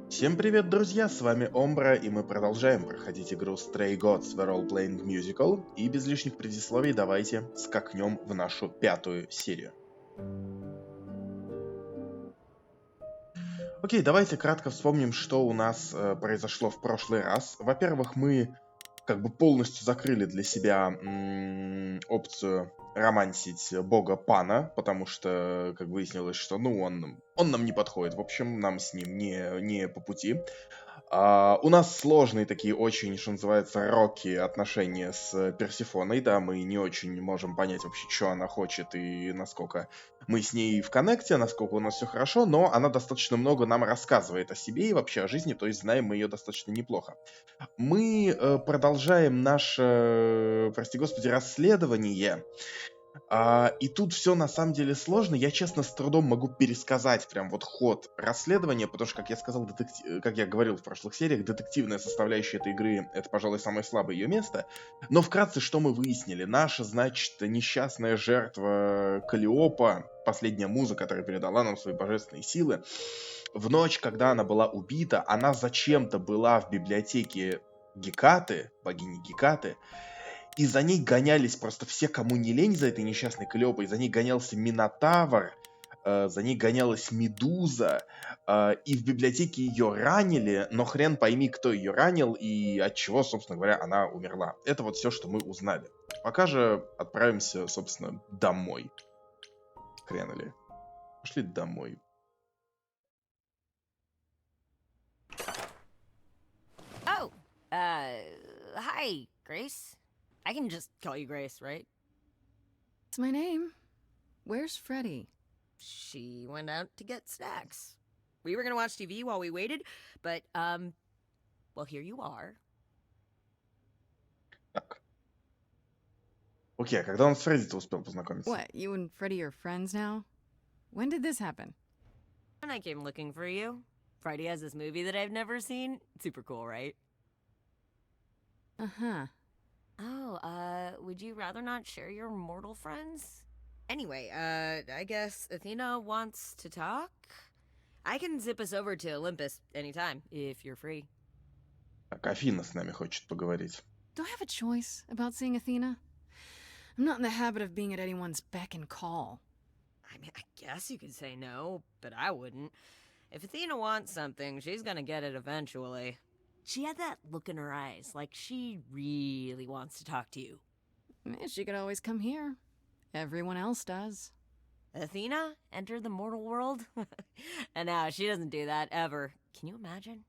Всем привет, друзья! С вами Омбра, и мы продолжаем проходить игру Stray Gods The Role Playing Musical. И без лишних предисловий давайте скакнем в нашу 5-ю серию. Окей, давайте кратко вспомним, что у нас произошло в прошлый раз. Во-первых, мы полностью закрыли для себя опцию романсить бога Пана, потому что, как выяснилось, что он нам не подходит. В общем, нам с ним не по пути. У нас сложные такие очень, что называется, роки отношения с Персефоной, да, мы не очень можем понять вообще, что она хочет и насколько мы с ней в коннекте, насколько у нас все хорошо, но она достаточно много нам рассказывает о себе и вообще о жизни, то есть знаем мы ее достаточно неплохо. Мы продолжаем наше, прости господи, расследование. И тут все на самом деле сложно. Я, честно, с трудом могу пересказать прям вот ход расследования, потому что, как я сказал, как я говорил в прошлых сериях, детективная составляющая этой игры — это, пожалуй, самое слабое ее место. Но вкратце, что мы выяснили? Наша, значит, несчастная жертва Каллиопа, последняя муза, которая передала нам свои божественные силы, в ночь, когда она была убита, она зачем-то была в библиотеке Гекаты, богини Гекаты, и за ней гонялись просто все, кому не лень, за этой несчастной Клеопой. За ней гонялся Минотавр, за ней гонялась Медуза, и в библиотеке ее ранили, но хрен пойми, кто ее ранил и от чего, собственно говоря, она умерла. Это вот все, что мы узнали. Пока же отправимся, собственно, домой. Хрена ли. Пошли домой. Oh, hi, Grace. I can just call you Grace, right? It's my name. Where's Freddie? She went out to get snacks. We were gonna watch TV while we waited, but, well, here you are. Так. Окей, а когда он с Фредди-то успел познакомиться? What, you and Freddie are friends now? When did this happen? And I came looking for you. Friday has this movie that I've never seen. Super cool, right? Uh-huh. Oh, would you rather not share your mortal friends? Anyway, I guess Athena wants to talk? I can zip us over to Olympus anytime, if you're free. Так, Афина с нами хочет поговорить. Do I have a choice about seeing Athena? I'm not in the habit of being at anyone's beck and call. I mean, I guess you could say no, but I wouldn't. If Athena wants something, she's gonna get it eventually. She had that look in her eyes, like she really wants to talk to you. She could always come here. Everyone else does. Athena entered the mortal world? And now she doesn't do that ever. Can you imagine?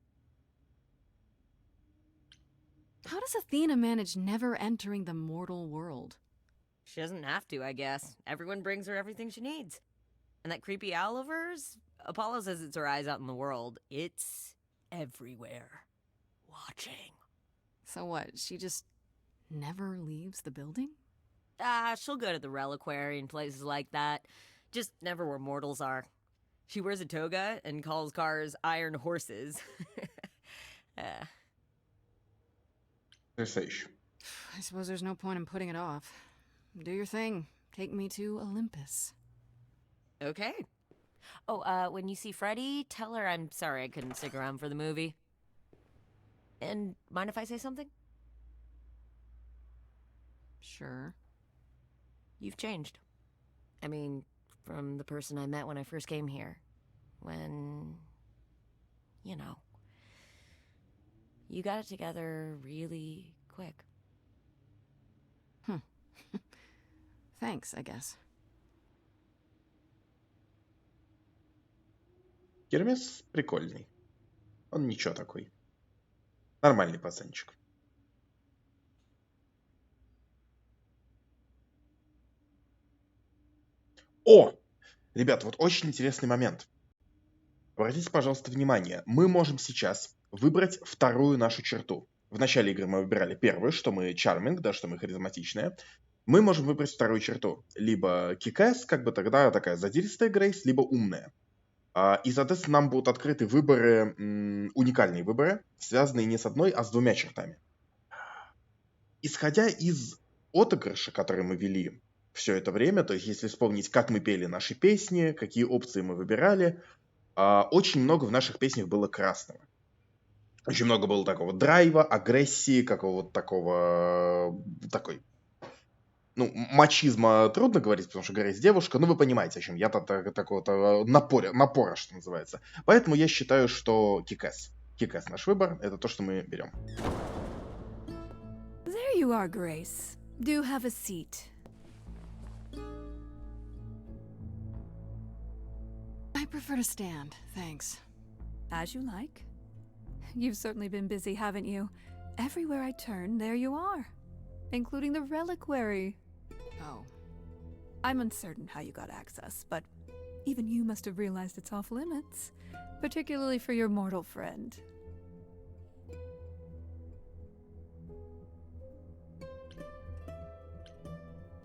How does Athena manage never entering the mortal world? She doesn't have to, I guess. Everyone brings her everything she needs. And that creepy owl of hers? Apollo says it's her eyes out in the world. It's everywhere. Watching. So what, she just never leaves the building? She'll go to the reliquary and places like that. Just never where mortals are. She wears a toga and calls cars iron horses. Потрясающе. I suppose there's no point in putting it off. Do your thing. Take me to Olympus. Okay. Oh, when you see Freddie, tell her I'm sorry I couldn't stick around for the movie. And mind if I say something? Sure. You've changed. I mean, from the person I met when I first came here. When, you know, you got it together really quick. Thanks, I guess. Гермес прикольный. Он ничего такой. Нормальный пацанчик. О! Ребят, вот очень интересный момент. Обратите, пожалуйста, внимание. Мы можем сейчас выбрать вторую нашу черту. В начале игры мы выбирали первую, что мы charming, да, что мы харизматичные. Мы можем выбрать вторую черту. Либо kick-ass, тогда такая задиристая Грейс, либо умная. И, соответственно, нам будут открыты выборы, уникальные выборы, связанные не с одной, а с двумя чертами. Исходя из отыгрыша, который мы вели все это время, то есть если вспомнить, как мы пели наши песни, какие опции мы выбирали, очень много в наших песнях было красного. Очень много было такого драйва, агрессии, какого-то такой, ну, мачизма трудно говорить, потому что Грейс девушка, но вы понимаете, о чем я, такого-то напора, что называется. Поэтому я считаю, что Кик-Эс наш выбор, это то, что мы берем. There you are, Grace. Do have a seat. I prefer to stand, thanks. As you like. You've certainly been busy, haven't you? Everywhere I turn, there you are. Including the reliquary. Oh. I'm uncertain how you got access, but even you must have realized it's off limits. Particularly for your mortal friend.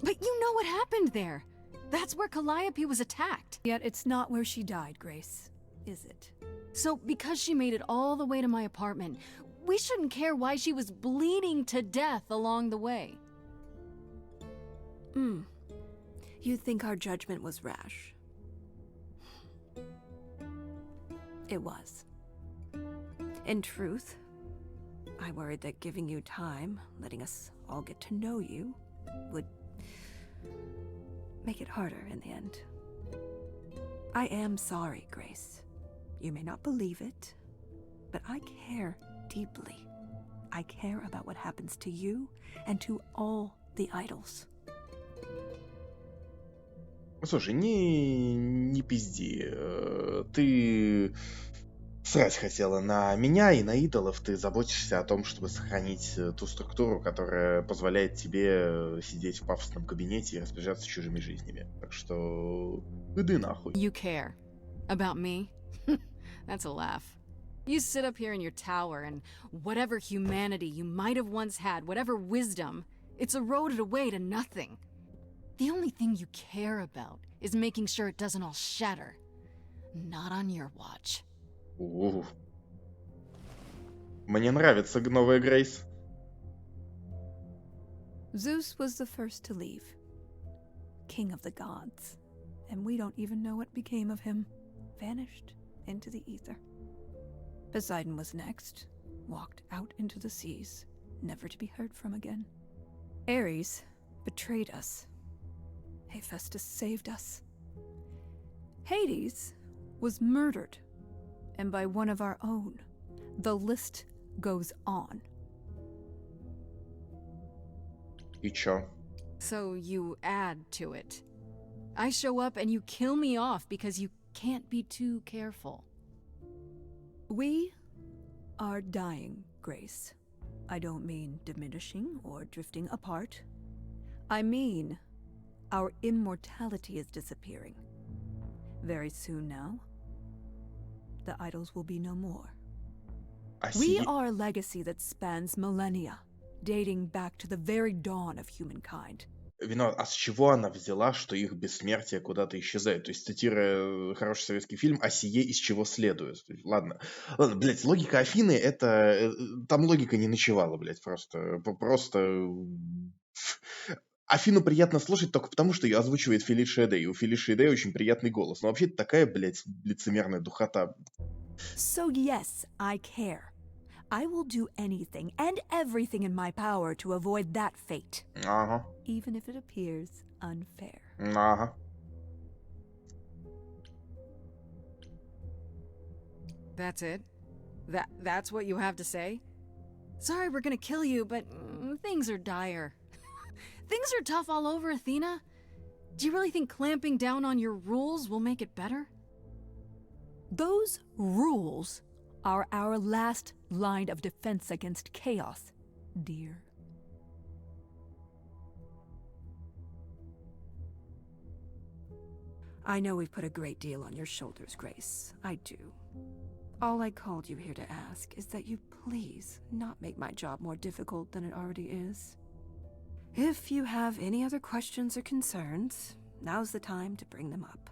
But you know what happened there! That's where Calliope was attacked. Yet it's not where she died, Grace, is it? So, because she made it all the way to my apartment, we shouldn't care why she was bleeding to death along the way. You think our judgment was rash? It was. In truth, I worried that giving you time, letting us all get to know you, would make it harder in the end. I am sorry, Grace. You may not believe it, but I care deeply. I care about what happens to you and to all the idols. Слушай, не пизди. Ты срать хотела на меня и на идолов. Ты заботишься о том, чтобы сохранить ту структуру, которая позволяет тебе сидеть в пафосном кабинете и распоряжаться чужими жизнями. Так что иди нахуй. You care. About me? That's a laugh. You sit up here in your tower and whatever humanity you might have once had, whatever wisdom, it's eroded away to nothing. The only thing you care about is making sure it doesn't all shatter. Not on your watch. Мне нравится новая Грейс. Zeus was the first to leave. King of the gods. And we don't even know what became of him. Vanished into the ether. Poseidon was next. Walked out into the seas. Never to be heard from again. Ares betrayed us. Hephaestus saved us. Hades was murdered. And by one of our own. The list goes on. И чё? So you add to it. I show up and you kill me off because you can't be too careful. We are dying, Grace. I don't mean diminishing or drifting apart. I mean our immortality is disappearing. Very soon now, the idols will be no more. We are a legacy that spans millennia, dating back to the very dawn of humankind. Виноват. А с чего она взяла, что их бессмертие куда-то исчезает? То есть, цитируя хороший советский фильм, «А сие из чего следует». Ладно, блядь, логика Афины, это... Там логика не ночевала, блядь, просто... Афину приятно слушать только потому, что ее озвучивает Фелиция Дэй. У Фелиции Дэй очень приятный голос. Но вообще это такая, блядь, лицемерная духота. So yes, I care. I will do anything and everything in my power to avoid that fate. Ага. Even if it appears unfair. Ага. That's it? That's what you have to say? Sorry we're gonna kill you, but things are dire. Things are tough all over, Athena. Do you really think clamping down on your rules will make it better? Those rules are our last line of defense against chaos, dear. I know we've put a great deal on your shoulders, Grace. I do. All I called you here to ask is that you please not make my job more difficult than it already is. If you have any other questions or concerns, now's the time to bring them up.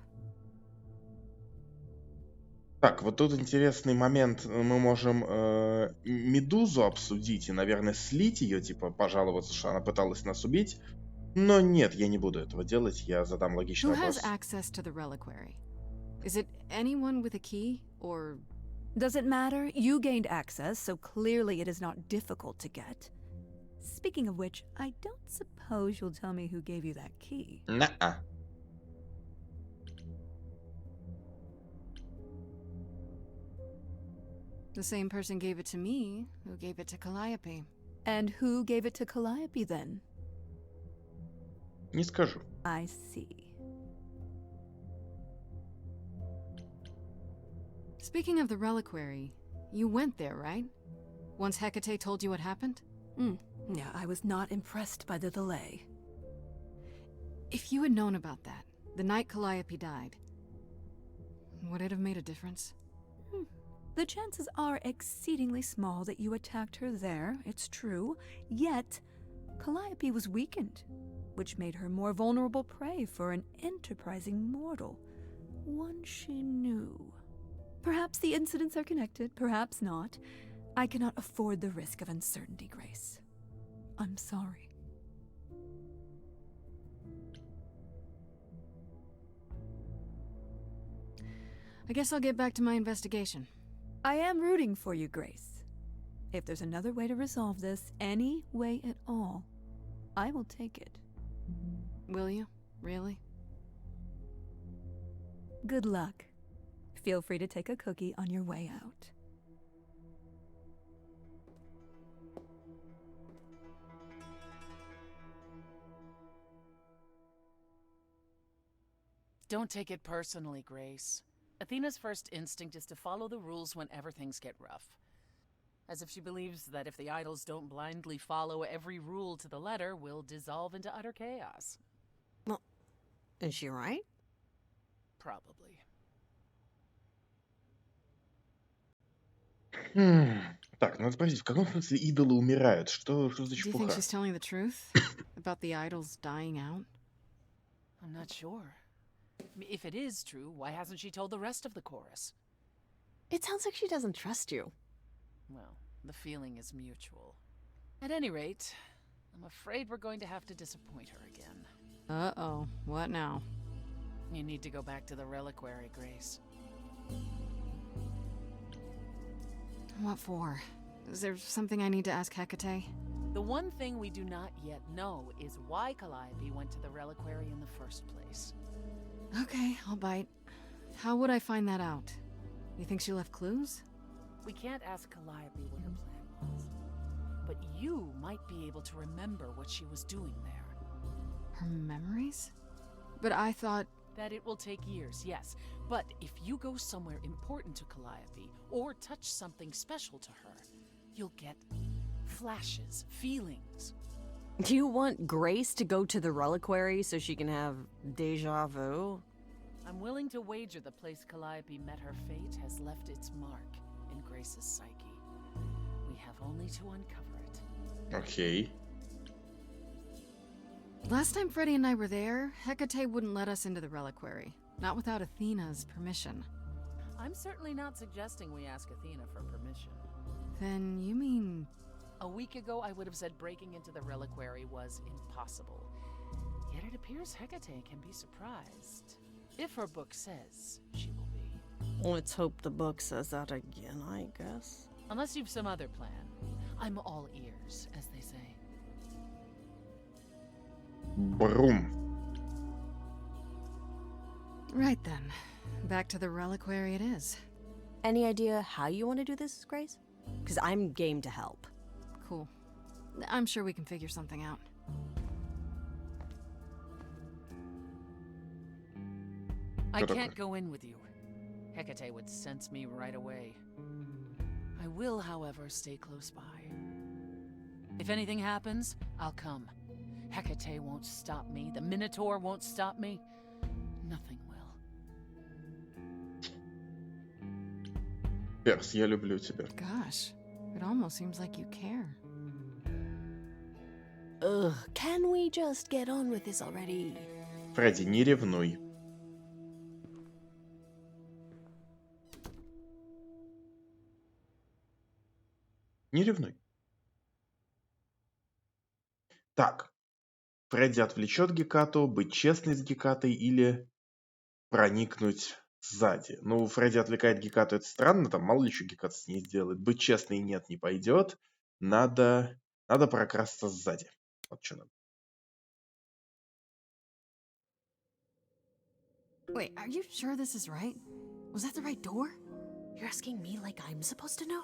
Так, вот тут интересный момент. Мы можем Медузу обсудить и, наверное, слить ее, типа, пожаловаться, что она пыталась нас убить. Но нет, я не буду этого делать. Я задам логичный Who has вопрос. access to the reliquary? Is it anyone with a key, or... Does it matter? You gained access, so clearly it is not difficult to get. Speaking of which, I don't suppose you'll tell me who gave you that key. На-а. The same person gave it to me, who gave it to Calliope. And who gave it to Calliope then? Не скажу. I see. Speaking of the reliquary, you went there, right? Once Hecate told you what happened? Yeah, I was not impressed by the delay. If you had known about that, the night Calliope died, would it have made a difference? The chances are exceedingly small that you attacked her there, it's true. Yet, Calliope was weakened, which made her more vulnerable prey for an enterprising mortal. One she knew. Perhaps the incidents are connected, perhaps not. I cannot afford the risk of uncertainty, Grace. I'm sorry. I guess I'll get back to my investigation. I am rooting for you, Grace. If there's another way to resolve this, any way at all, I will take it. Will you? Really? Good luck. Feel free to take a cookie on your way out. Don't take it personally, Grace. Athena's first instinct is to follow the rules whenever things get rough. As if she believes that if the idols don't blindly follow every rule to the letter, we'll dissolve into utter chaos. Well, is she right? Probably. Так, надо спросить, в каком смысле идолы умирают? Что за Do you think чепуха? she's telling the truth? About the idols dying out? I'm not sure. If it is true, why hasn't she told the rest of the chorus? It sounds like she doesn't trust you. Well, the feeling is mutual. At any rate, I'm afraid we're going to have to disappoint her again. Uh-oh. What now? You need to go back to the reliquary, Grace. What for? Is there something I need to ask Hecate? The one thing we do not yet know is why Calliope went to the reliquary in the first place. Okay, I'll bite. How would I find that out? You think she left clues? We can't ask Calliope what her plan was. But you might be able to remember what she was doing there. Her memories? But I thought... That it will take years, yes. But if you go somewhere important to Calliope, or touch something special to her, you'll get flashes, feelings. Do you want Grace to go to the reliquary so she can have deja vu? I'm willing to wager the place Calliope met her fate has left its mark in Grace's psyche. We have only to uncover it. Окей. Last time Freddy and I were there, Hecate wouldn't let us into the reliquary. Not without Athena's permission. I'm certainly not suggesting we ask Athena for permission. Then you mean... A week ago, I would have said breaking into the reliquary was impossible. Yet it appears Hecate can be surprised. If her book says she will be. Let's hope the book says that again, I guess. Unless you've some other plan. I'm all ears, as they say. Брум. Right then. Back to the reliquary it is. Any idea how you want to do this, Grace? Because I'm game to help. Cool. I'm sure we can figure something out. I Что can't такое? go in with you. Hecate would sense me right away. I will, however, stay close by. If anything happens, I'll come. Hecate won't stop me. The Minotaur won't stop me. Nothing will. Перс, я люблю тебя. Gosh, it almost seems like you care. Ugh, can we just get on with this already? Фредди, не ревнуй. Не ревнуй. Так. Фредди отвлечет Гекату, быть честной с Гекатой или проникнуть сзади. Ну, Фредди отвлекает Гекату, это странно, там мало ли еще Геката с ней сделает. Быть честной нет, не пойдет. Надо прокрасться сзади. Вот что надо. Wait, are you sure this is right? Was that the right door? You're asking me like I'm supposed to know?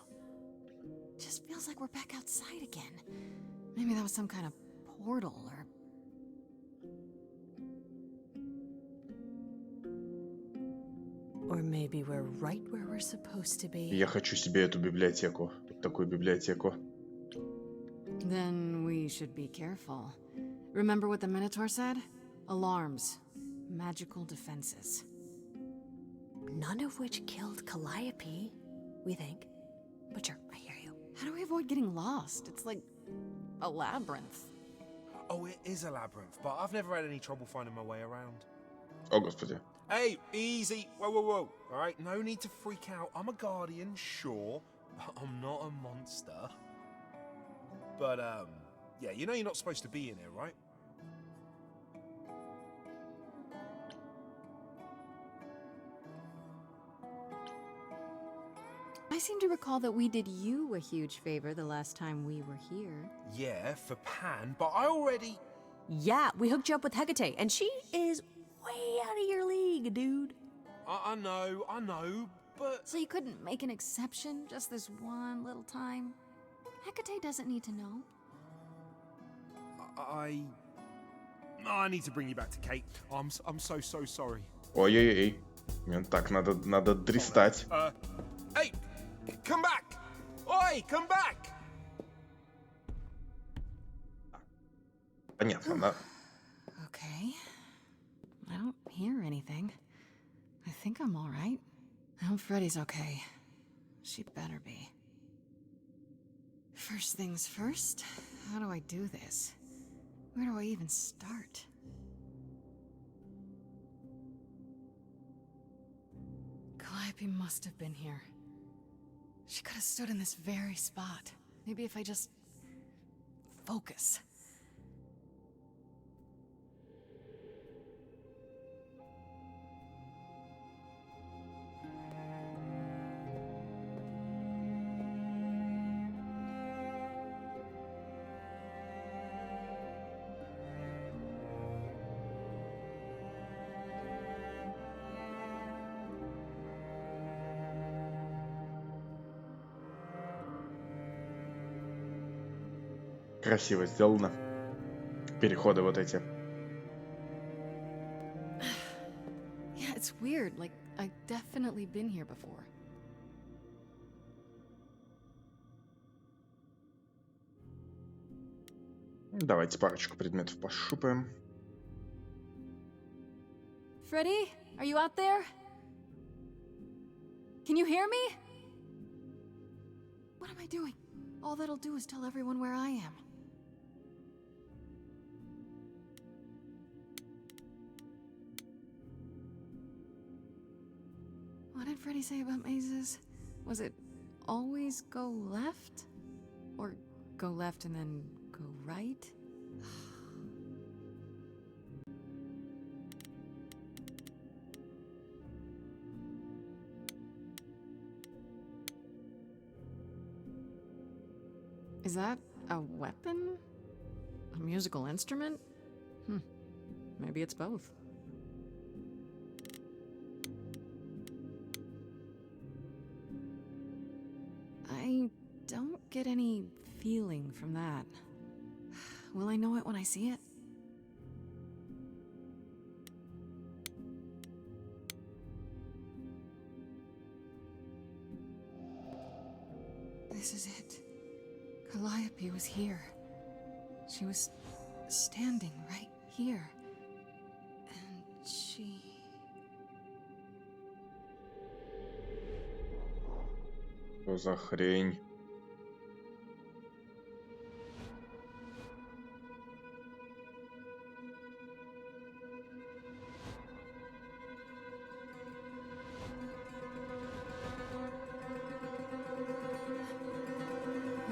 Just feels like we're back outside again. Maybe that was some kind of portal or... Or maybe we're right where we're supposed to be. Я хочу себе эту библиотеку. Вот такую библиотеку. Then we should be careful. Remember what the Minotaur said? Alarms. Magical defenses. None of which killed Calliope, we think. But sure, I hear you. How do we avoid getting lost? It's like a labyrinth. Oh, it is a labyrinth, but I've never had any trouble finding my way around. О, господи. Hey, easy. Whoa, whoa, whoa. All right, no need to freak out. I'm a guardian, sure, but I'm not a monster. But, yeah, you know you're not supposed to be in here, right? I seem to recall that we did you a huge favor the last time we were here. Yeah, for Pan, but I already... Yeah, we hooked you up with Hecate, and she is way out of your league, dude. I know, but... So you couldn't make an exception just this one little time? Hecate doesn't need to know. I need to bring you back to Kate. I'm so sorry. Ой-ой-ой. Так, надо дристать. Hey, come back! Oi, come back! Понятно, Okay. I don't hear anything. I think I'm all right. I hope Freddy's okay. She better be. First things first, how do I do this? Where do I even start? Calliope must have been here. She could have stood in this very spot. Maybe if I just... focus. Красиво сделано. Переходы вот эти. Yeah, it's weird. Like, I've definitely been here before. Давайте парочку предметов пощупаем. Freddy, are you out there? Can you hear me? What am I doing? All that'll do is tell everyone where I am. What did Freddy say about mazes? Was it always go left? Or go left and then go right? Is that a weapon? A musical instrument? Maybe it's both. I don't get any feeling from that. Will I know it when I see it? This is it. Calliope was here. She was standing right here. And she... Что за хрень?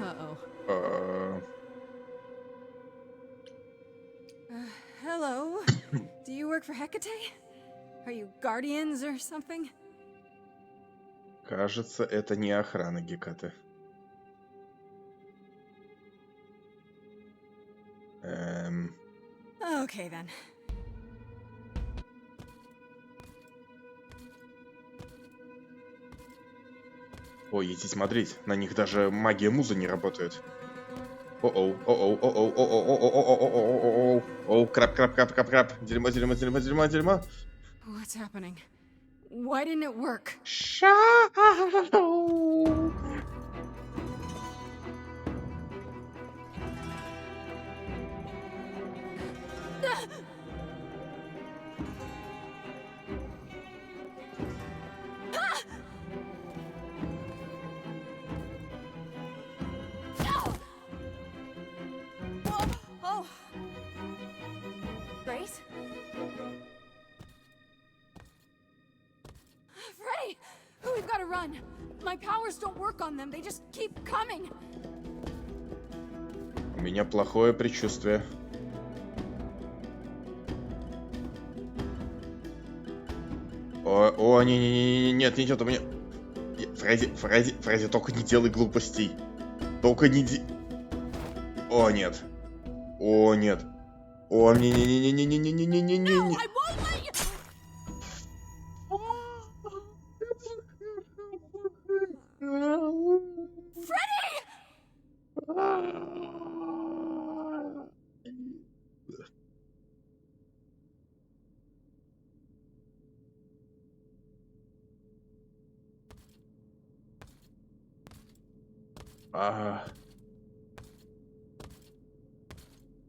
Uh-oh. Hello. Do you work for Hecate? Are you guardians or something? Кажется, это не охрана Гекаты. Okay then. Ой, идите смотреть, на них даже магия музы не работает. О-оу, о-оу, о-оу, о-оу, о-оу, о-оу, о-оу, краб, дерьмо, дерьмо, дерьмо, дерьмо, дерьмо. What's happening? Why didn't it work? Шау. Oh! Grace? Freddy! We've got to run. My powers don't work on them. They just keep coming. У меня плохое предчувствие. О, не, нет, у меня... Фредди, только не делай глупостей. Только не О, нет. О, нет. О, не. No, I won't let you! Freddy!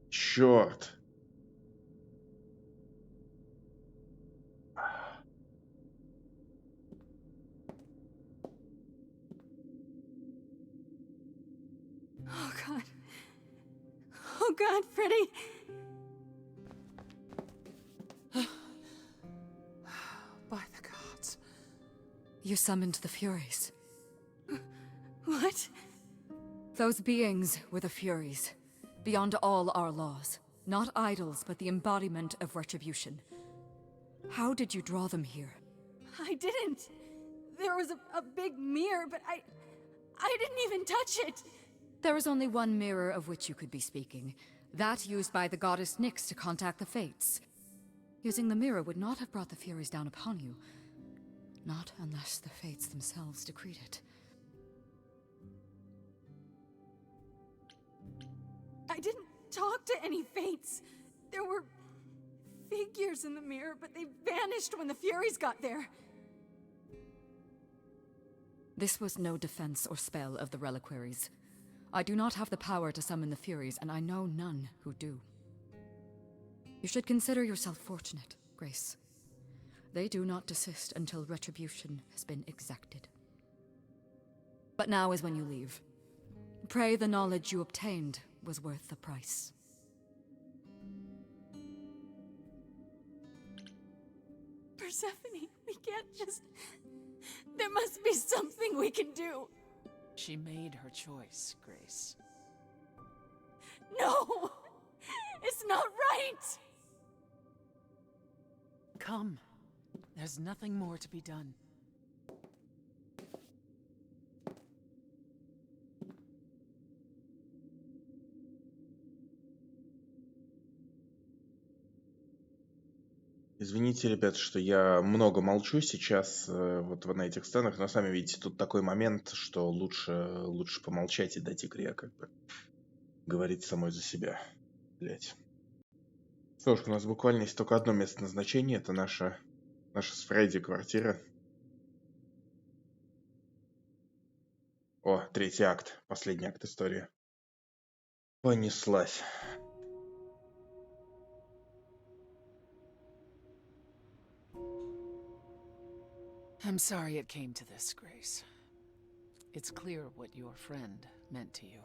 Черт. Oh God. Oh God, Freddy. By the gods. You summoned the Furies. What? Those beings were the Furies, beyond all our laws. Not idols, but the embodiment of retribution. How did you draw them here? I didn't. There was a big mirror, but I didn't even touch it. There is only one mirror of which you could be speaking. That used by the goddess Nyx to contact the Fates. Using the mirror would not have brought the Furies down upon you. Not unless the Fates themselves decreed it. I didn't talk to any Fates. There were figures in the mirror, but they vanished when the Furies got there. This was no defense or spell of the reliquaries. I do not have the power to summon the Furies, and I know none who do. You should consider yourself fortunate, Grace. They do not desist until retribution has been exacted. But now is when you leave. Pray the knowledge you obtained was worth the price. Persephone, we can't just... There must be something we can do. She made her choice, Grace. No! It's not right! Come. There's nothing more to be done. Извините, ребят, что я много молчу сейчас вот на этих сценах, но сами видите, тут такой момент, что лучше помолчать и дать игре как бы говорить самой за себя. Блять. Слушай, у нас буквально есть только одно место назначения, это наша с Фредди квартира. О, третий акт, последний акт истории. Понеслась. I'm sorry it came to this, Grace. It's clear what your friend meant to you.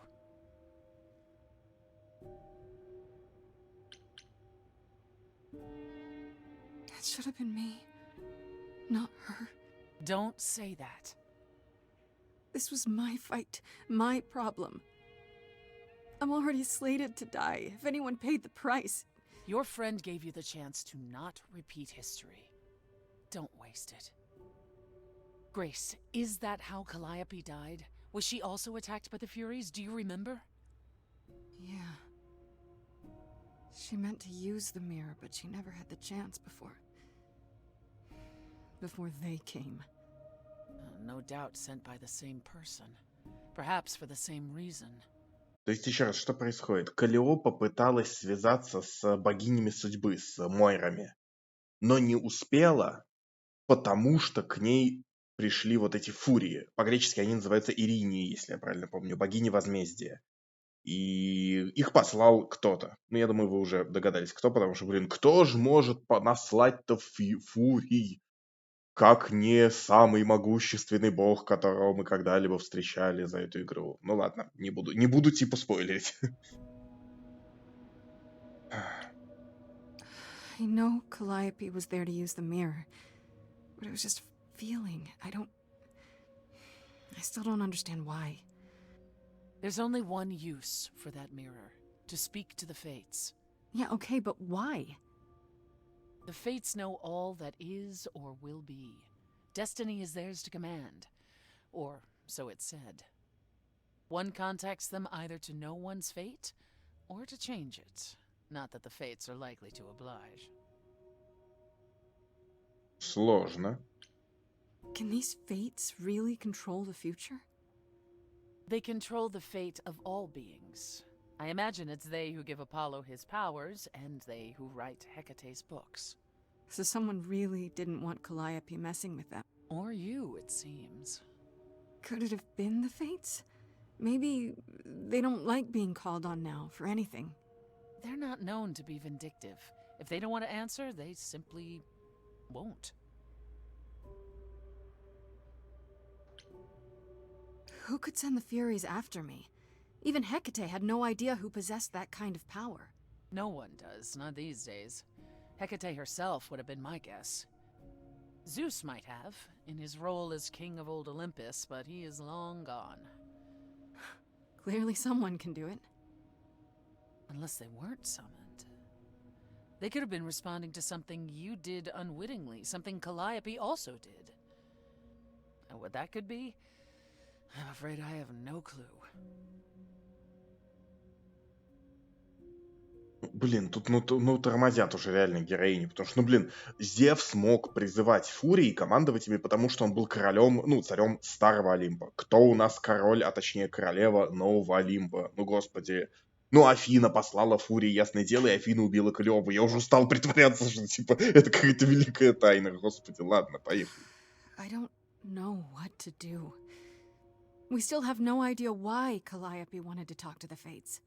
It should have been me, not her. Don't say that. This was my fight, my problem. I'm already slated to die, if anyone paid the price. Your friend gave you the chance to not repeat history. Don't waste it. Grace, is that how Calliope died? Was she also attacked by the Furies? Do you remember? Yeah. She meant to use the mirror, but she never had the chance before they came. No doubt sent by the same person. Perhaps for the same reason. То есть, еще раз, что происходит? Каллиопа пыталась связаться с богинями судьбы, с Мойрами, но не успела, потому что к ней пришли вот эти фурии. По-гречески они называются Иринии, если я правильно помню, богини возмездия. И их послал кто-то. Ну, я думаю, вы уже догадались, кто, потому что, блин, кто же может наслать-то фурий, как не самый могущественный бог, которого мы когда-либо встречали за эту игру. Ну ладно, не буду типа спойлерить. I know Calliope was there to use the mirror, but it was just a feeling. I still don't understand why. There's only one use for that mirror. To speak to the Fates. Yeah, okay, but why? The Fates know all that is or will be. Destiny is theirs to command. Or so it's said. One contacts them either to know one's fate, or to change it. Not that the Fates are likely to oblige. Сложно. Can these fates really control the future? They control the fate of all beings. I imagine it's they who give Apollo his powers, and they who write Hecate's books. So someone really didn't want Calliope messing with them. Or you, it seems. Could it have been the fates? Maybe they don't like being called on now for anything. They're not known to be vindictive. If they don't want to answer, they simply won't. Who could send the Furies after me? Even Hecate had no idea who possessed that kind of power. No one does, not these days. Hecate herself would have been my guess. Zeus might have, in his role as king of old Olympus, but he is long gone. Clearly someone can do it. Unless they weren't summoned. They could have been responding to something you did unwittingly, something Calliope also did. And what that could be, I'm afraid I have no clue. Блин, тут тормозят уже реально героини, потому что, Зевс мог призывать фурии и командовать ими, потому что он был королем, царем Старого Олимпа. Кто у нас король, а точнее королева Нового Олимпа? Господи. Афина послала фурии, ясное дело, и Афина убила Каллиопу. Я уже устал притворяться, что, это какая-то великая тайна. Господи, ладно, поехали. I don't know what to do. We still have no idea why Calliope wanted to talk to the Fates.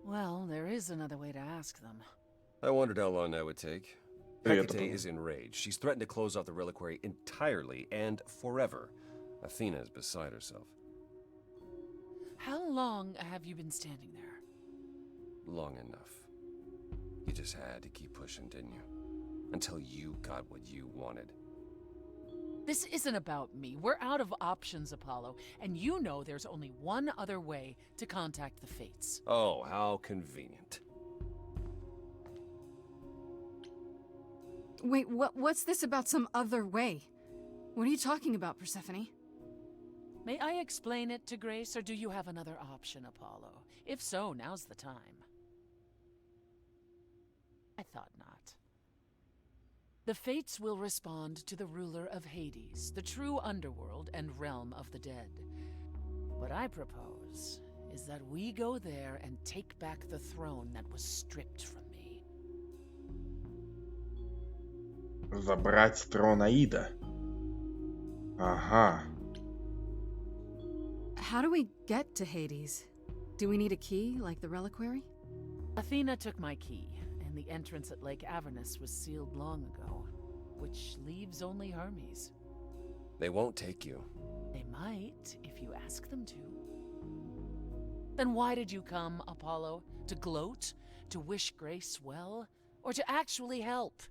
Well, there is another way to ask them. I wondered how long that would take. Привет, Hecate Аида. is enraged. She's threatened to close off the reliquary entirely and forever. Athena is beside herself. How long have you been standing there? Long enough. You just had to keep pushing, didn't you? Until you got what you wanted. This isn't about me. We're out of options, Apollo, and you know there's only one other way to contact the Fates. Oh, how convenient. Wait, what's this about some other way? What are you talking about, Persephone? May I explain it to Grace, or do you have another option, Apollo? If so, now's the time. I thought not. The Fates will respond to the ruler of Hades, the true underworld and realm of the dead. What I propose is that we go there and take back the throne that was stripped from me. Забрать трон Аида. Ага. How do we get to Hades? Do we need a key, like the reliquary? Athena took my key, and the entrance at Lake Avernus was sealed long ago, which leaves only Hermes. They won't take you. They might, if you ask them to. Then why did you come, Apollo? To gloat? To wish Grace well? Or to actually help?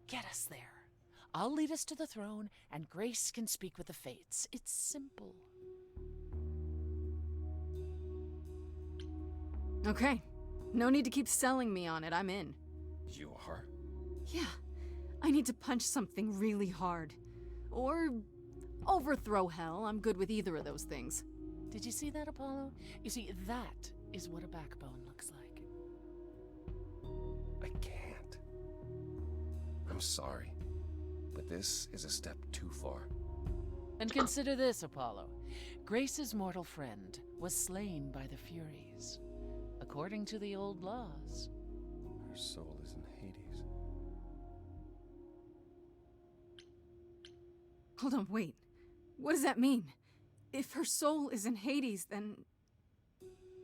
Get us there. I'll lead us to the throne, and Grace can speak with the Fates. It's simple. Okay. No need to keep selling me on it. I'm in. You are? Yeah. I need to punch something really hard. Or overthrow hell. I'm good with either of those things. Did you see that, Apollo? You see, that is what a backbone looks like. I can't. I'm sorry, but this is a step too far. And consider this, Apollo. Grace's mortal friend was slain by the Furies. According to the old laws. Her soul is in Hades. Hold on, wait. What does that mean? If her soul is in Hades, then...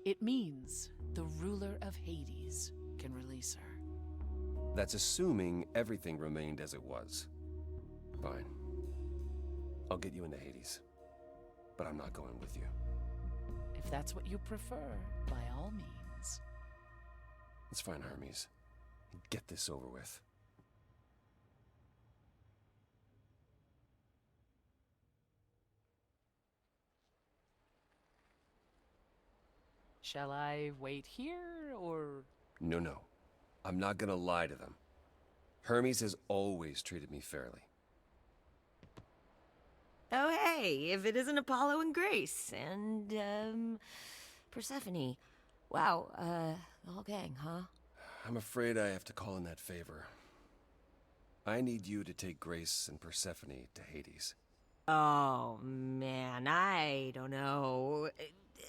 It means the ruler of Hades can release her. That's assuming everything remained as it was. Fine. I'll get you into Hades. But I'm not going with you. If that's what you prefer, by all means. It's fine, Hermes. Get this over with. Shall I wait here, or... No. I'm not gonna lie to them. Hermes has always treated me fairly. Oh, hey, if it isn't Apollo and Grace and, Persephone. Wow, the whole gang, huh? I'm afraid I have to call in that favor. I need you to take Grace and Persephone to Hades. Oh, man, I don't know.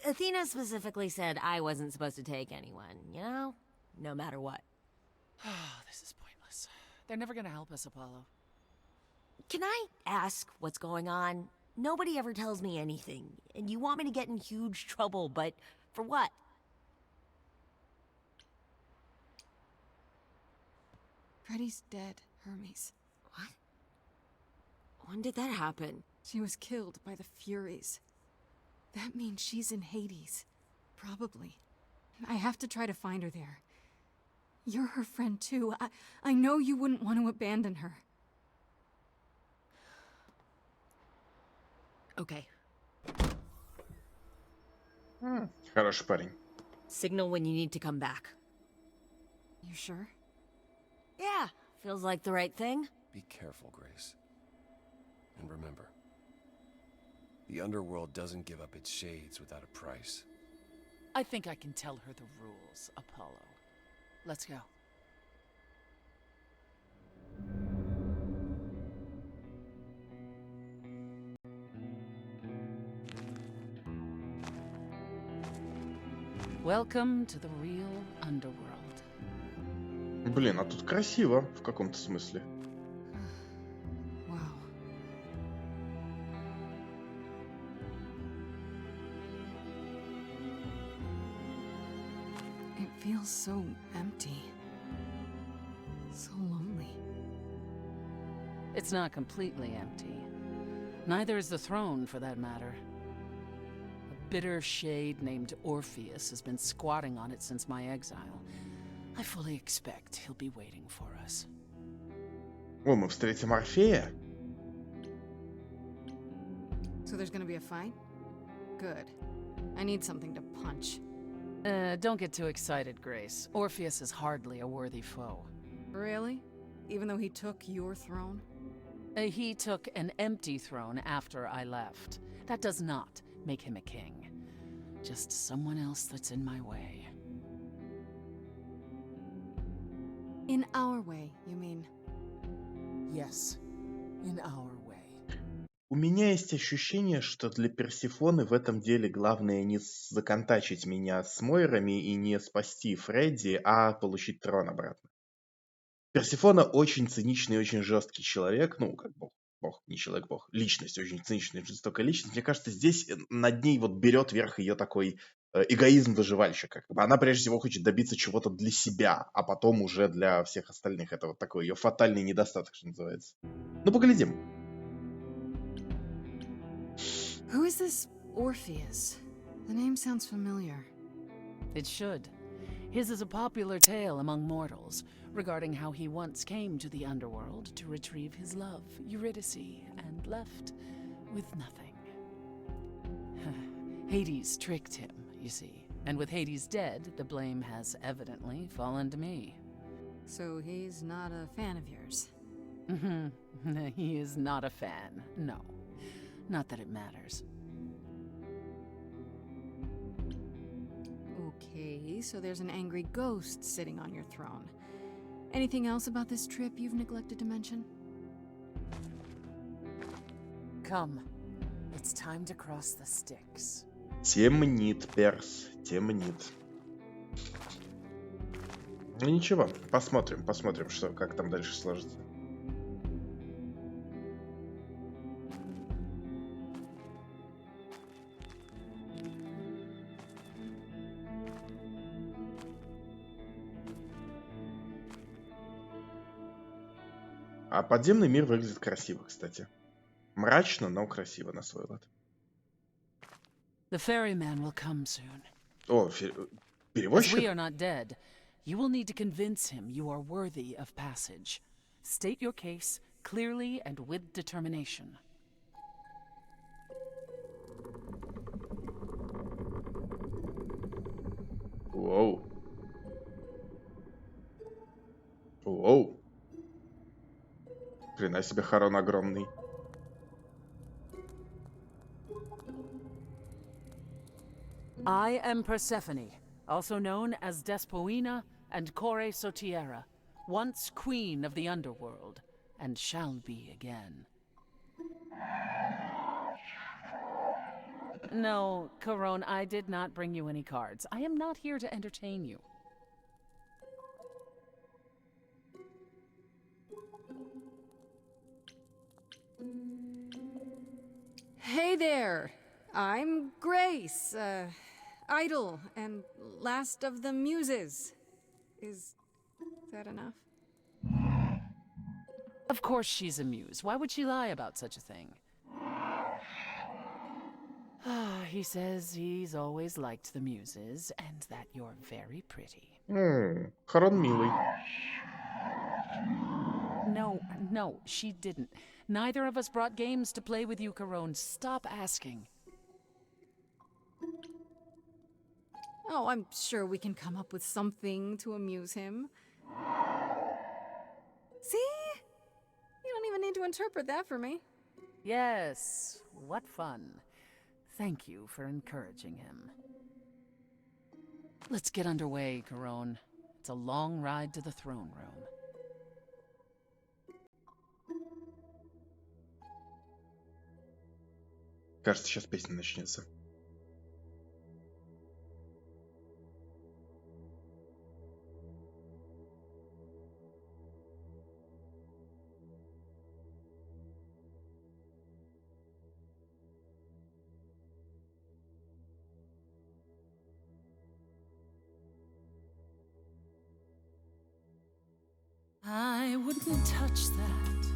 Athena specifically said I wasn't supposed to take anyone, you know? No matter what. Oh, this is pointless. They're never gonna help us, Apollo. Can I ask what's going on? Nobody ever tells me anything, and you want me to get in huge trouble, but for what? Freddy's dead, Hermes. What? When did that happen? She was killed by the Furies. That means she's in Hades. Probably. I have to try to find her there. You're her friend too. I know you wouldn't want to abandon her. Okay. Хороший парень. Signal when you need to come back. You sure? Yeah, feels like the right thing. Be careful, Grace. And remember, the underworld doesn't give up its shades without a price. I think I can tell her the rules, Apollo. Let's go. Welcome to the real underworld. Блин, а тут красиво в каком-то смысле. Wow. It feels so empty. So lonely. It's not completely empty. Neither is the throne, for that matter. A bitter shade named Orpheus has been squatting on it since my exile. I fully expect he'll be waiting for us. О, мы встретим Орфея? So there's gonna be a fight? Good. I need something to punch. Don't get too excited, Grace. Orpheus is hardly a worthy foe. Really? Even though he took your throne? He took an empty throne after I left. That does not make him a king. Just someone else that's in my way. In our way, you mean? Yes, in our way. У меня есть ощущение, что для Персефоны в этом деле главное не законтачить меня с Мойрами и не спасти Фредди, а получить трон обратно. Персефона очень циничный и очень жесткий человек, ну, как бог, не человек-бог, личность, очень циничная и жестокая личность. Мне кажется, здесь над ней вот берет верх ее такой эгоизм выживальщика. Как бы она прежде всего хочет добиться чего-то для себя, а потом уже для всех остальных. Это вот такой ее фатальный недостаток, что называется. Ну, поглядим. Who is this Orpheus? The name sounds familiar. It should. His is a popular tale among mortals regarding how he once came to the underworld to retrieve his love, Eurydice, and left with nothing. Hades tricked him, you see, and with Hades dead, the blame has evidently fallen to me. So he's not a fan of yours? He is not a fan, no. Not that it matters. Okay, so there's an angry ghost sitting on your throne. Anything else about this trip you've neglected to mention? Come. It's time to cross the Styx. Темнит, перс, темнит. Ну ничего, посмотрим, что, как там дальше сложится. А подземный мир выглядит красиво, кстати. Мрачно, но красиво на свой лад. The ferryman will come soon. О, As we перевозчик? are not dead, you will need to convince him you are worthy of passage. State your case clearly and with determination. Воу. Воу. Хрена себе, Харон огромный. I am Persephone, also known as Despoina and Kore Sotiera, once queen of the underworld, and shall be again. No, Caron, I did not bring you any cards. I am not here to entertain you. Hey there! I'm Grace, idol and last of the muses. Is that enough? Of course she's a muse. Why would she lie about such a thing? He says he's always liked the muses and that you're very pretty. Харон милый. No, she didn't. Neither of us brought games to play with you, Caron. Stop asking. Oh, I'm sure we can come up with something to amuse him. See? You don't even need to interpret that for me. Yes, what fun. Thank you for encouraging him. Let's get underway, Caron. It's a long ride to the throne room. Кажется, сейчас песня начнется. I wouldn't touch that.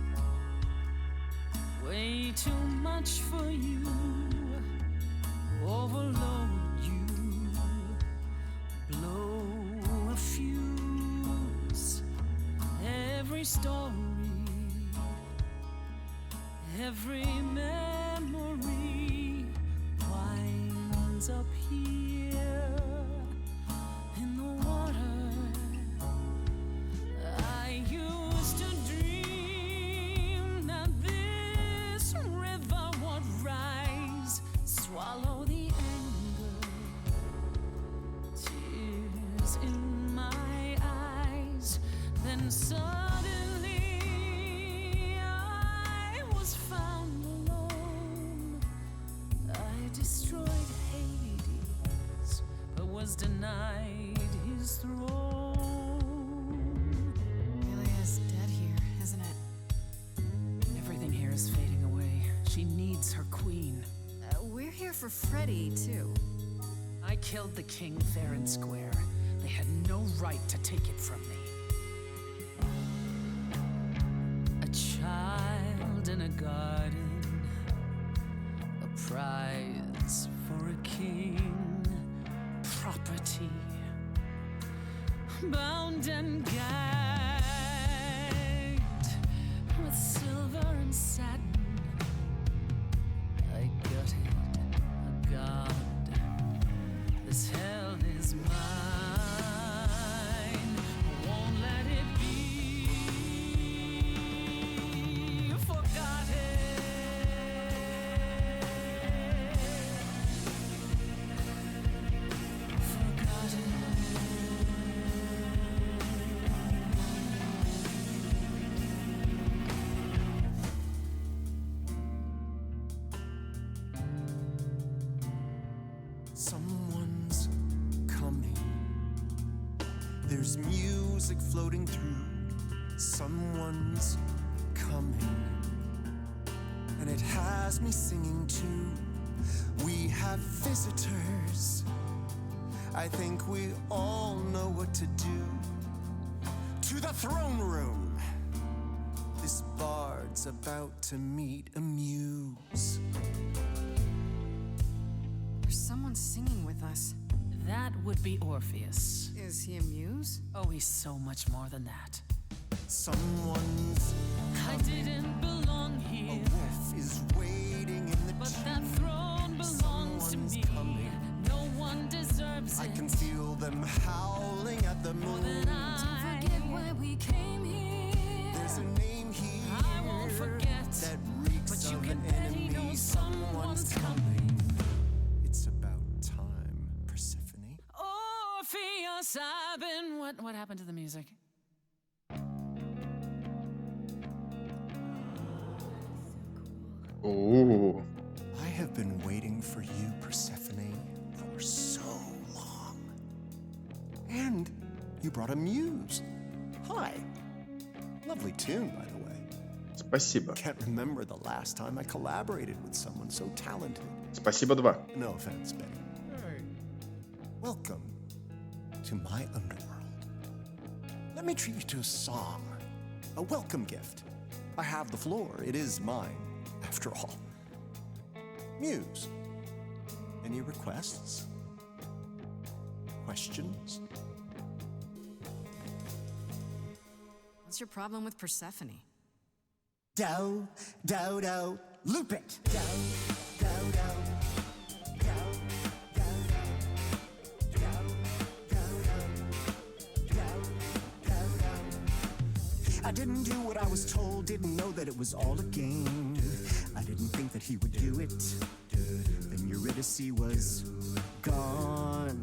Way too much for you. Overload you. Blow a fuse. Every story, every memory winds up here in the water. I used to dream that this river would rise, swallow the anger, tears in my eyes. Then suddenly I was found alone. I destroyed Hades, but was denied his throne. Really is dead here, isn't it? Everything here is fading away. She needs her queen. We're here for Freddy, too. I killed the king fair and square. They had no right to take it from me. A child in a garden, a prize for a king, property, bound and gagged with silver and satin. I gutted a god. This hell is mine. Won't let it be. Someone's coming. There's music floating through. Someone's coming. And it has me singing too. We have visitors. I think we all know what to do. To the throne room. This bard's about to meet a muse. There's someone singing with us. That would be Orpheus. Is he a muse? Oh, he's so much more than that. Someone's I didn't belong a here, wolf is waiting in the but tomb. that throne belongs to Someone's me. coming. No one deserves I it can feel them howling at the more moon. than I. Forget why we came here. There's a name here I won't forget, that reeks but you of can an bet he enemy. knows someone's coming. It's about time, Persephone. Orpheus, I've been. What happened to the music? Ooh. I have been waiting for you, Persephone, for so long. And you brought a muse. Hi. Lovely tune, by the way. Спасибо. Can't remember the last time I collaborated with someone so talented. Спасибо 2. No offense, Betty. Welcome to my underworld. Let me treat you to a song, a welcome gift. I have the floor. It is mine, after all. Muse. Any requests? Questions? What's your problem with Persephone? Do, do, do, loop it. Do, do, do. I didn't do what I was told, didn't know that it was all a game. I didn't think that he would do it. Then Eurydice was gone.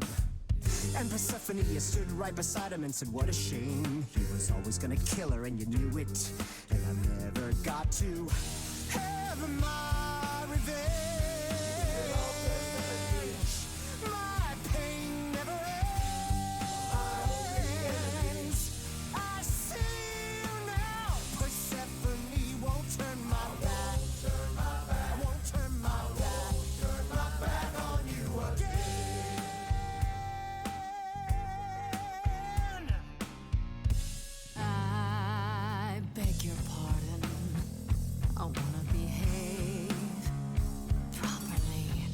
And Persephone, you stood right beside him and said, what a shame. He was always gonna kill her and you knew it. And I never got to have my revenge. My pain never ends. I see you now. Persephone won't turn my back. I won't turn my back on you again. I beg your pardon. I wanna behave properly.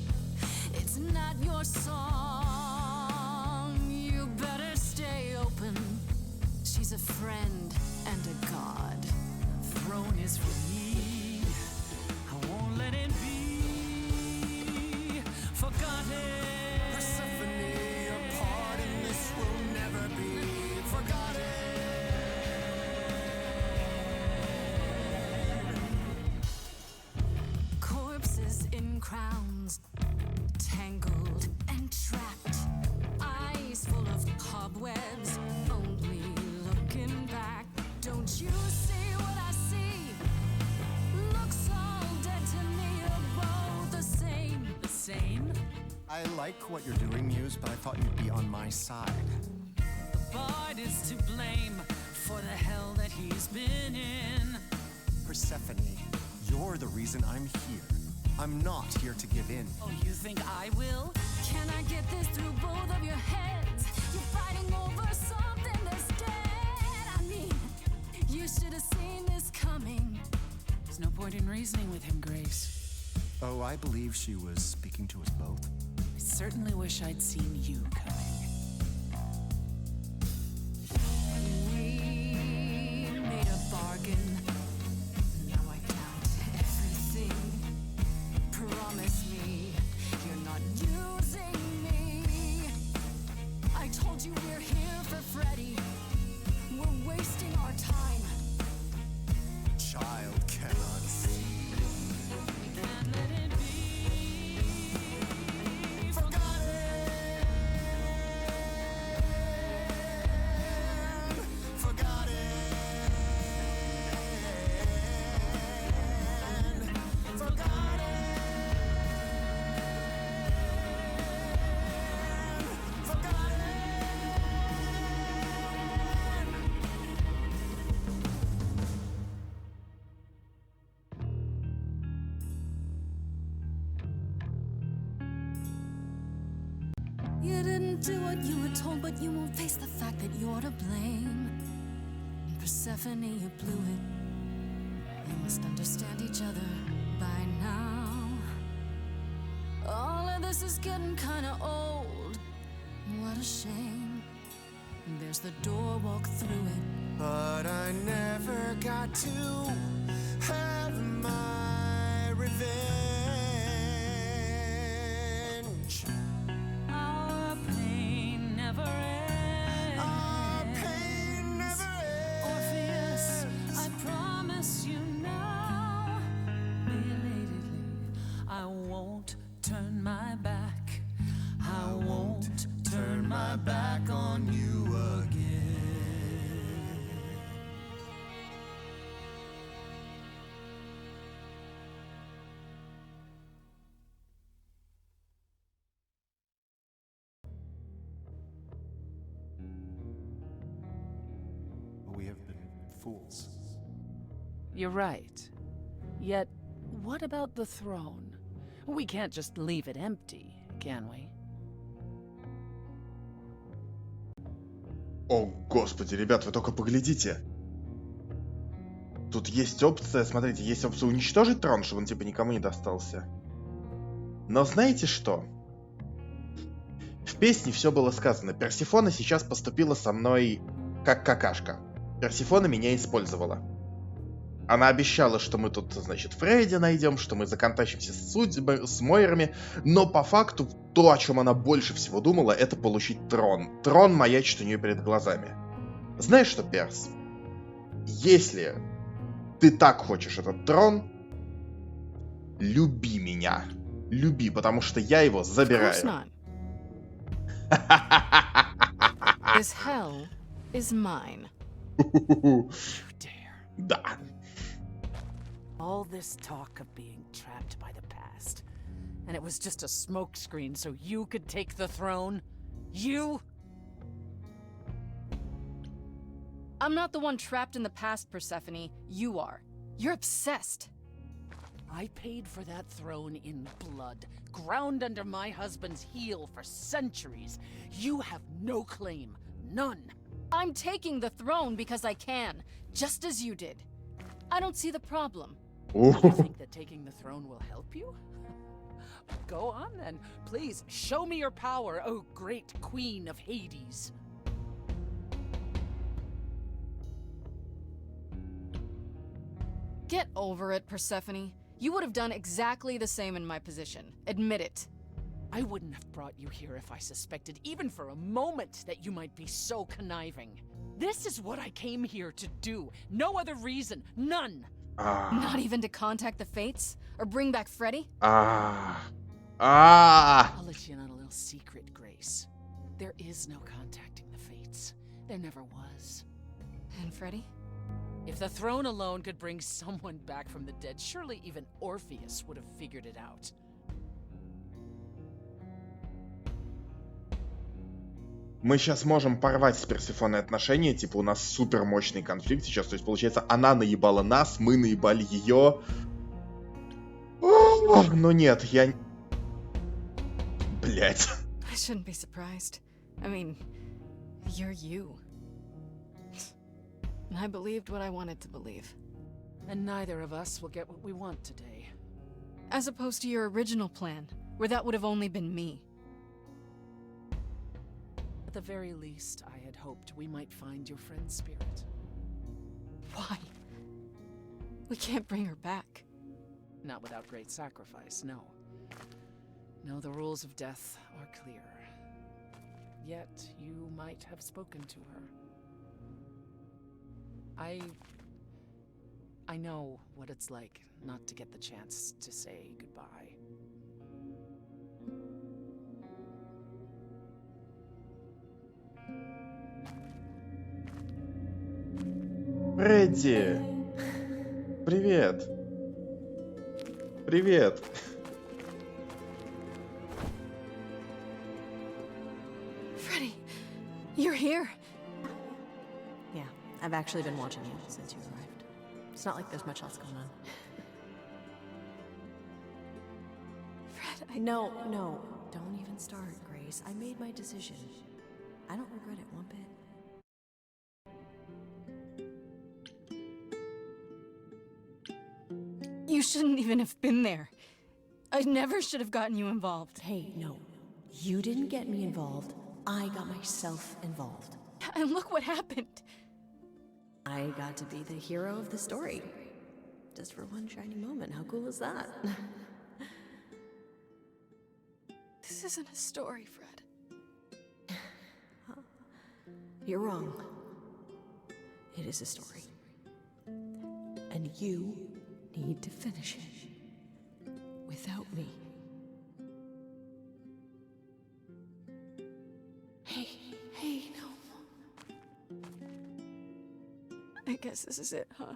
It's not your song. You better stay open. She's a friend and a god. The throne is for me. I won't let it be forgotten. Persephone, your part in this will never be forgotten. Corpses in crowns, tangled and trapped. Eyes full of cobwebs, only looking back. Don't you see what I see? Looks all dead to me, you're both the same. The same? I like what you're doing, Muse, but I thought you'd be on my side. The bard is to blame for the hell that he's been in. Persephone, you're the reason I'm here. I'm not here to give in. Oh, you think I will? Can I get this through both of your heads? You're fighting over something that's dead. I mean, you should have seen this coming. There's no point in reasoning with him, Grace. Oh, I believe she was speaking to us both. I certainly wish I'd seen you coming. We made a bargain. Now I doubt everything. Promise me you're not using me. I told you we're here for Freddy. We're wasting our time. Child cannot see. Can't let it be Forgotten. Forgotten. You didn't do what you were told, but you won't face the fact that you're to blame. Persephone, you blew it. You must understand each other by now. All of this is getting kinda old. What a shame. There's the door, walk through it. But I never got to have my revenge. Our pain never ends. Our pain never ends. Orpheus, I promise you now, belatedly, I won't turn my back. I won't Turn my back on you again. We have been fools. You're right. Yet, what about the throne? We can't just leave it empty, can we? О, господи, ребят, вы только поглядите. Тут есть опция, смотрите, есть опция уничтожить трон, чтобы он типа никому не достался. Но знаете что? В песне все было сказано. Персефона сейчас поступила со мной как какашка. Персефона меня использовала. Она обещала, что мы тут, значит, Фредди найдем, что мы законтачимся с Мойрами, но по факту то, о чем она больше всего думала, это получить трон. Трон маячит у нее перед глазами. Знаешь что, Перс? Если ты так хочешь этот трон, люби меня. Люби, потому что я его забираю. This hell is mine. Да. All this talk of being trapped by the past, and it was just a smokescreen so you could take the throne? You? I'm not the one trapped in the past, Persephone. You are. You're obsessed. I paid for that throne in blood, ground under my husband's heel for centuries. You have no claim. None. I'm taking the throne because I can, just as you did. I don't see the problem. You think that taking the throne will help you? Go on then. Please, show me your power, oh great queen of Hades. Get over it, Persephone. You would have done exactly the same in my position. Admit it. I wouldn't have brought you here if I suspected even for a moment that you might be so conniving. This is what I came here to do. No other reason. None. Not even to contact the Fates? Or bring back Freddy? I'll let you in on a little secret, Grace. There is no contacting the Fates. There never was. And Freddy? If the throne alone could bring someone back from the dead, surely even Orpheus would have figured it out. Мы сейчас можем порвать с Персефоной отношения, типа у нас супер мощный конфликт сейчас, то есть получается она наебала нас, мы наебали ее. Но нет, я... Блять. I shouldn't be surprised. I mean, you're you. And I believed what I wanted to believe. And neither of us will get what we want today. As opposed to your original plan, where that would have only been me. At the very least, I had hoped we might find your friend's spirit. Why? We can't bring her back. Not without great sacrifice, no. No, the rules of death are clear. Yet, you might have spoken to her. I know what it's like not to get the chance to say goodbye. Фредди! Привет! Привет! Freddy, you're here. Yeah, I've actually been watching you since you arrived. It's not like there's much else going on. Fred, No, don't even start, Grace. Grace. I made my decision. I don't regret it one bit. You shouldn't even have been there. I never should have gotten you involved. Hey, no. You didn't get me involved. I got myself involved. And look what happened. I got to be the hero of the story. Just for one shining moment. How cool is that? This isn't a story, Fred. You're wrong. It is a story. And you need to finish it. Without me. Hey, no. I guess this is it, huh?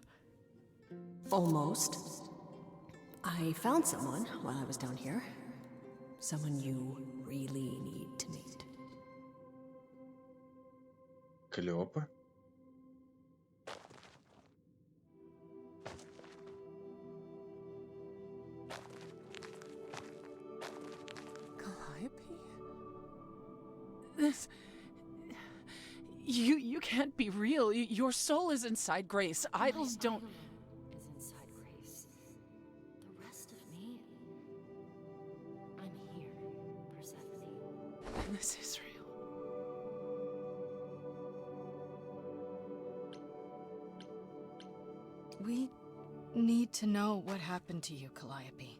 Almost. I found someone while I was down here. Someone you really need to meet. Клёпа. This... You can't be real. Your soul is inside Grace. Idols don't... Is inside Grace. The rest of me... I'm here, Persephone. This is real. We need to know what happened to you, Calliope.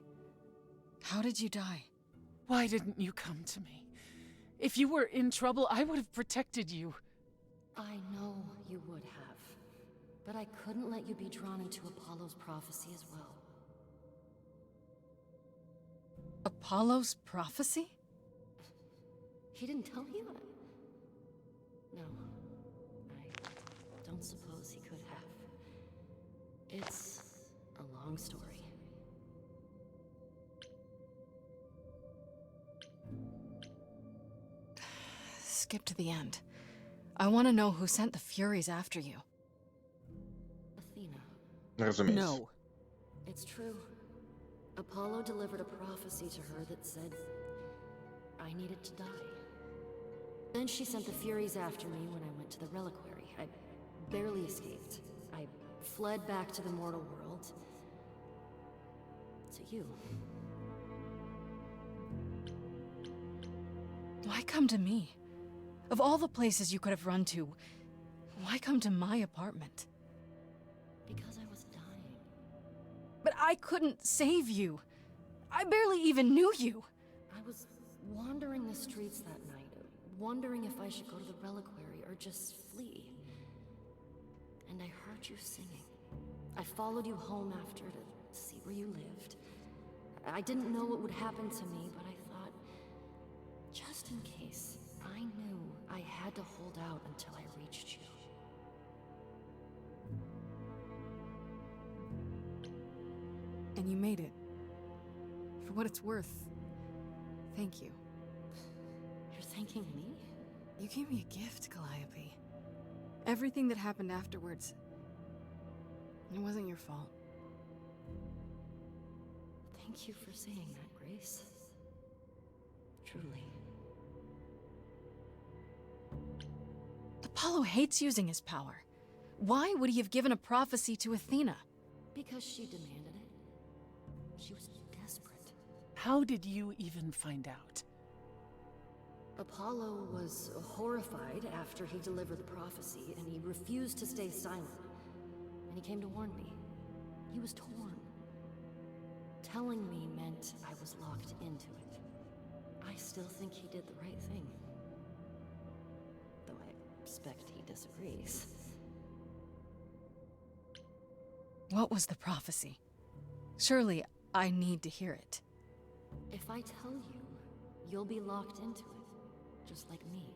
How did you die? Why didn't you come to me? If you were in trouble, I would have protected you. I know you would have. But I couldn't let you be drawn into Apollo's prophecy as well. Apollo's prophecy? He didn't tell you? No. I don't suppose he could have. It's a long story. Skip to the end. I want to know who sent the Furies after you. Athena. Разумеется. No. It's true. Apollo delivered a prophecy to her that said I needed to die. Then she sent the Furies after me when I went to the reliquary. I barely escaped. I fled back to the mortal world. To you. Why come to me? Of all the places you could have run to, why come to my apartment? Because I was dying. But I couldn't save you. I barely even knew you. I was wandering the streets that night, wondering if I should go to the reliquary or just flee. And I heard you singing. I followed you home after to see where you lived. I didn't know what would happen to me, but I thought, just in case, I knew I had to hold out until I reached you. And you made it. For what it's worth, thank you. You're thanking me? You gave me a gift, Calliope. Everything that happened afterwards, it wasn't your fault. Thank you for saying that, Grace. Truly. Apollo hates using his power. Why would he have given a prophecy to Athena? Because she demanded it. She was desperate. How did you even find out? Apollo was horrified after he delivered the prophecy, and he refused to stay silent. And he came to warn me. He was torn. Telling me meant I was locked into it. I still think he did the right thing. Though I expect he disagrees. What was the prophecy? Surely I need to hear it. If I tell you, you'll be locked into it, just like me.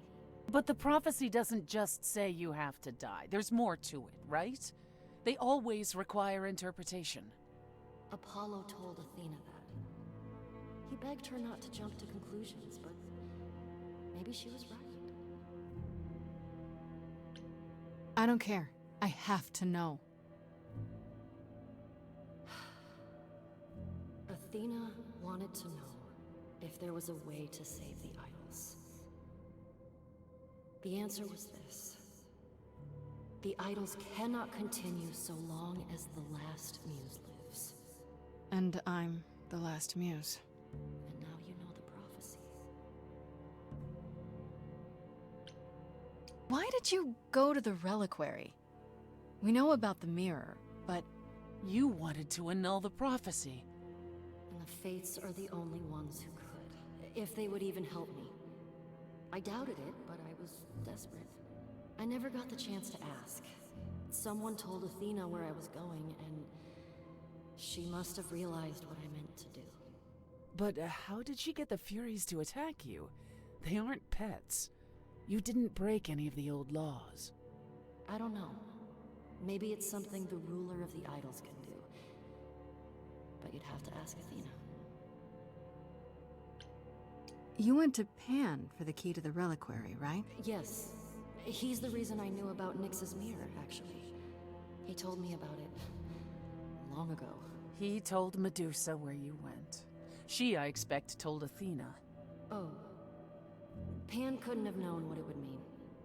But the prophecy doesn't just say you have to die. There's more to it, right? They always require interpretation. Apollo told Athena that. He begged her not to jump to conclusions, but maybe she was right. I don't care. I have to know. Athena wanted to know if there was a way to save the idols. The answer was this. The idols cannot continue so long as the last muse lives. And I'm the last muse. And now you know the prophecy. Why did you go to the reliquary? We know about the mirror, but... You wanted to annul the prophecy. And the Fates are the only ones who could, if they would even help me. I doubted it, but I was desperate. I never got the chance to ask. Someone told Athena where I was going, and she must have realized what I meant to do. But how did she get the Furies to attack you? They aren't pets. You didn't break any of the old laws. I don't know. Maybe it's something the ruler of the idols can do. But you'd have to ask Athena. You went to Pan for the key to the reliquary, right? Yes. He's the reason I knew about Nyx's mirror, actually. He told me about it long ago. He told Medusa where you went. She, I expect, told Athena. Oh. Pan couldn't have known what it would mean.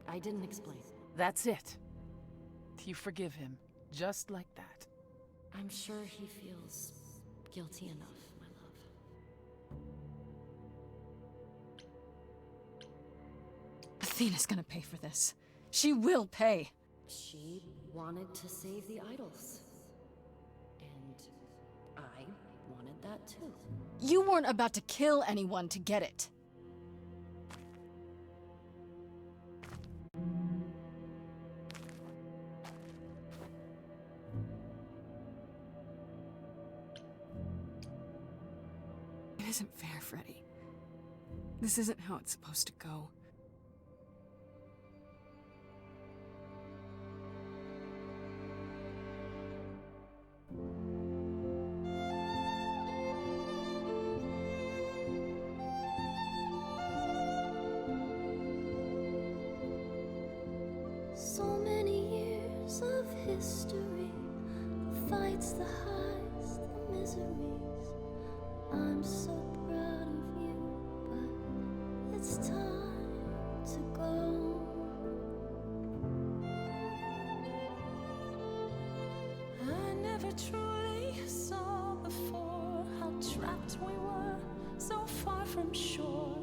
I didn't explain. That's it. You forgive him, just like that. I'm sure he feels guilty enough, my love. Athena's gonna pay for this. She will pay. She wanted to save the idols. And I wanted that too. You weren't about to kill anyone to get it. It isn't fair, Freddy. This isn't how it's supposed to go. So many years of history, the fights, the highs, the miseries. I'm so proud of you, but it's time to go. I never truly saw before how trapped we were, so far from shore.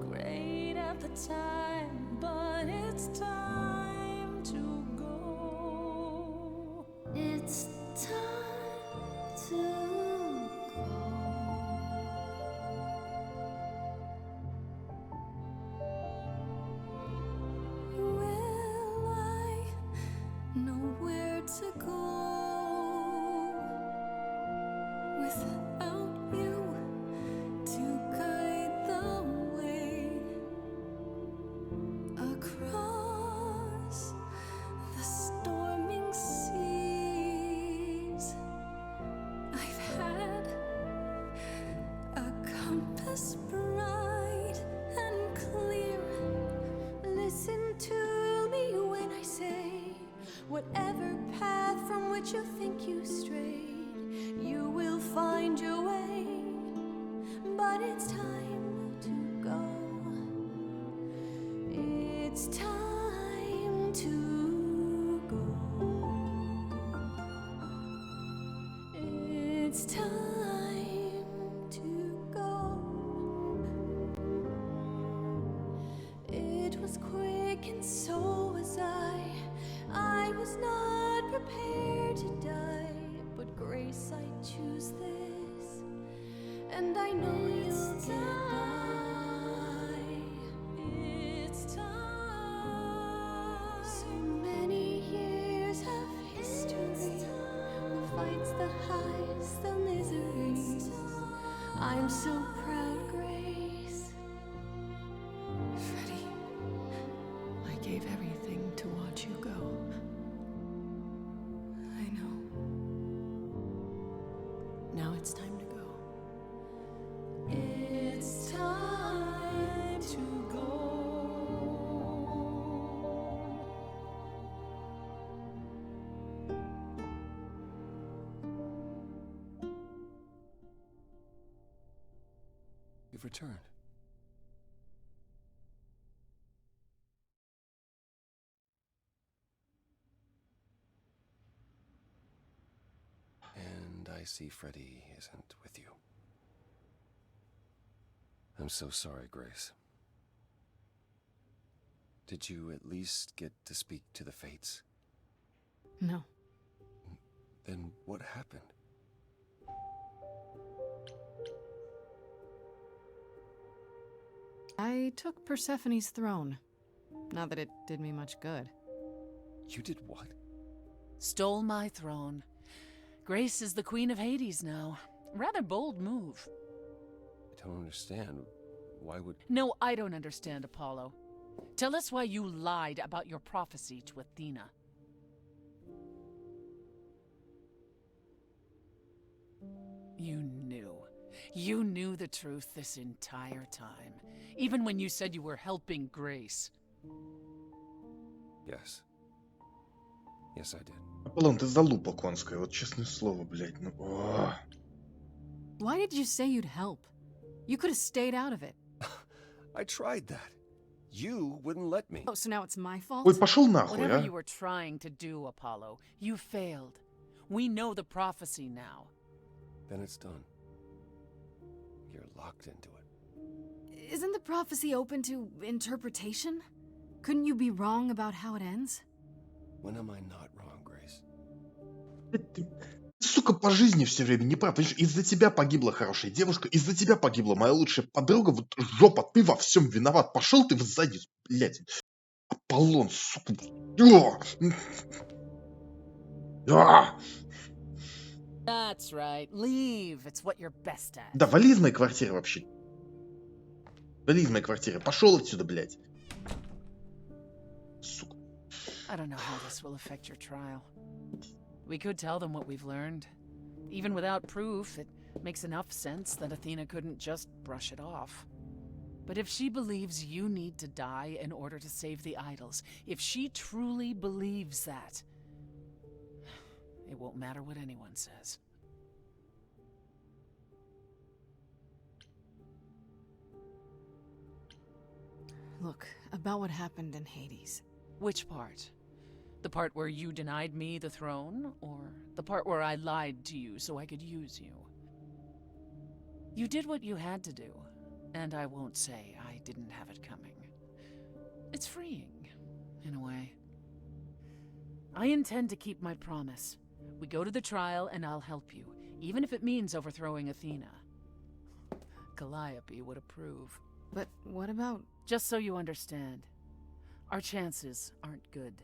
Great at the time, but it's time to go. It's time to go. Will I know where to go without you to guide the way across the storming seas? I've had a compass bright and clear. Listen to me when I say, whatever path from which you think you strayed, you will find your way. But it's time to go. It's time to go. It's time to go. It was quick and so was I. I was not prepared to die, but Grace, I choose this, and I know you'll get by. It's time. So many years of history, the fights, the highs, the miseries. I'm so proud, Grace. Freddy, I gave everything to watch you go. I know. Now it's time to go. It's time to go. You've returned. I see Freddy isn't with you. I'm so sorry, Grace. Did you at least get to speak to the Fates? No. Then what happened? I took Persephone's throne. Not that it did me much good. You did what? Stole my throne. Grace is the Queen of Hades now. Rather bold move. I don't understand. Why would... No, I don't understand, Apollo. Tell us why you lied about your prophecy to Athena. You knew. You knew the truth this entire time. Even when you said you were helping Grace. Yes. Yes, I did. Аполлон, ты залупа конская, вот честное слово, блядь. Ну, Why did you say you'd help? You could have stayed out of it. I tried that. You wouldn't let me. Oh, so now it's my fault? Ой, пошел нахуй, Whatever а? you were trying to do, Apollo, you failed. We know the prophecy now. Then it's done. You're locked into it. Isn't the prophecy open to interpretation? Couldn't you be wrong about how it ends? When am I not wrong, Grace? Ты, сука, по жизни все время не прав. Понимаешь, из-за тебя погибла хорошая девушка, из-за тебя погибла моя лучшая подруга. Вот жопа, ты во всем виноват. Пошел ты в задницу, блядь. Аполлон, сука. That's right. Leave. It's what you're best at. Да, вали из моей квартиры вообще. Вали из моей квартиры. Пошел отсюда, блядь. Сука. I don't know how this will affect your trial. We could tell them what we've learned. Even without proof, it makes enough sense that Athena couldn't just brush it off. But if she believes you need to die in order to save the idols, if she truly believes that, it won't matter what anyone says. Look, about what happened in Hades. Which part? The part where you denied me the throne, or the part where I lied to you so I could use you? You did what you had to do, and I won't say I didn't have it coming. It's freeing, in a way. I intend to keep my promise. We go to the trial and I'll help you, even if it means overthrowing Athena. Calliope would approve. But what about... Just so you understand, our chances aren't good.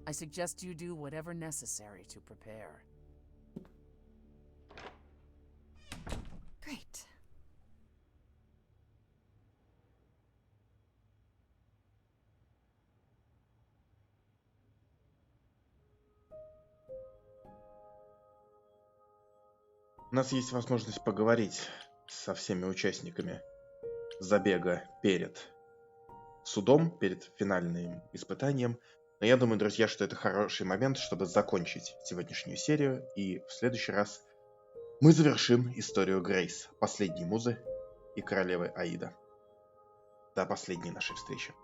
I suggest you do whatever necessary to prepare. Great. У нас есть возможность поговорить со всеми участниками забега перед судом, перед финальным испытанием. Но я думаю, друзья, что это хороший момент, чтобы закончить сегодняшнюю серию. И в следующий раз мы завершим историю Грейс, последней музы и королевы Аида. До последней нашей встречи.